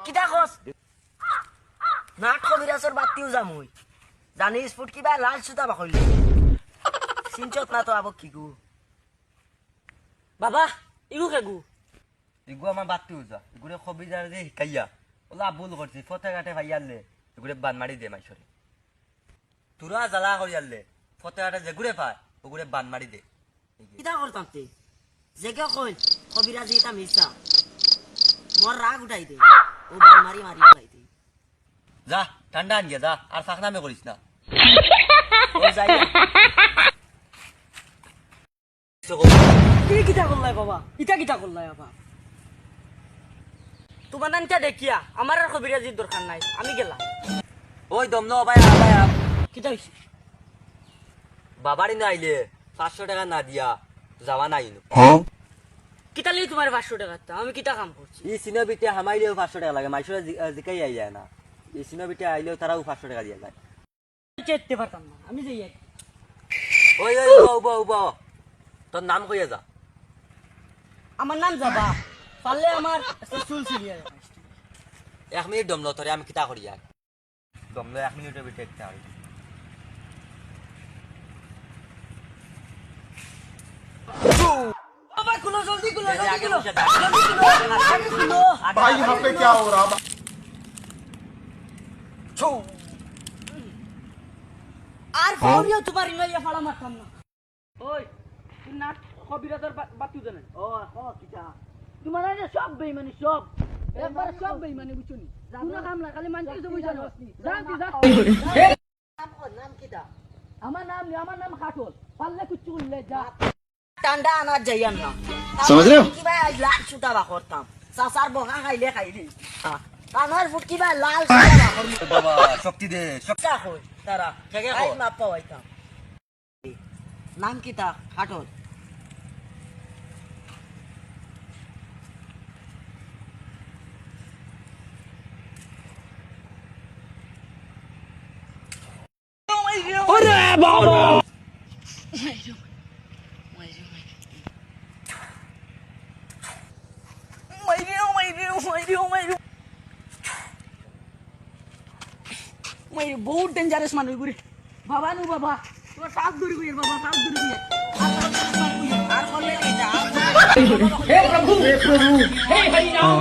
কিটা কস নাট কবিরাজর বাতিও যাম হই জানিস ফুট কিবা লাল সুতা বাকইলে সিনচত না তো আবক কি গু বাবা ইগু কেগু ইগু আমার বাতিও যা ইগুরে কবিরাজ যে শিকাইয়া ওলা ভুল করছি ফতে কাটে ভাইয়ালে ইগুরে বান মারি দে মাইসরে তুরা জ্বালা করিয়ালে ফতে কাটে যেগুরে পায় ওগুরে বান মারি দে কিটা করতাম তে জেগে কইল কবিরাজ এটা মিছা মোর রাগ উঠাই দে ও বান মারি মারি উঠাই দে যা ঠান্ডা আনিয়া যা আর ফাঁকনামে করিস না ও যাই কি কিটা করলাই বাবা ইটা কিটা করলাই বাবা তোমার নানটা দেখিয়া আমার আর কবিরাজির দরকার নাই আমি গেলাম ওই দম ন ভাই কিটা হইছে বাবারই না আইলে 500 টাকা না দিয়া যাওয়া নাই কিটা লিয়ে তোমার 500 টাকা আমি কিটা কাম করছি এই সিনো বিটে হামাইলেও 500 টাকা লাগে মাইসরে জিকাই আই যায় না এই সিনো বিটে আইলেও তারাও 500 টাকা দিয়া যায় চেতে পারতাম না আমি যাই ওই উবা তোর নাম কইয়া যা আমার নাম যাবা পারলে আমার চুল ছিড়িয়া 1 মিনিট দম ন তোরে আমি কিতা করি আর দম ন 1 মিনিটের বিটে একটা আর बाबा खुलो जल्दी खुलो भाई यहाँ पे क्या हो रहा আর ফোনিও তোমার ইলাইয়া ফাড়া মারতাম না ওই তুই নাট কবিরাজের বাতিও জানেন ও কিটা তোমার না সব বেঈমানি সব একবার সব বেঈমানি বুঝছনি তুই কাম না খালি মানতে তো বুঝছনি জানতি নাম কিটা আমার নাম খাটল পারলে কুচ্চু উল্লে যা ঠান্ডা আনার যাইয়ান না समझ रहे हो কি ভাই আজ লাল সুতা বা করতাম সাসার বগা খাইলে খাইলি কানার ফুট কি ভাই লাল সুতা বা করতাম বাবা শক্তি দে শক্তি কই তারা কেগে কই না পাওয়াইতাম নাম কিটা খাটল ওরে বাবা बहुत डेंजरस मानुष गुरे बाबा नु बाबा तो साफ दूरी गुरे बाबा साफ दूरी गुरे हे प्रभु हे हरि राम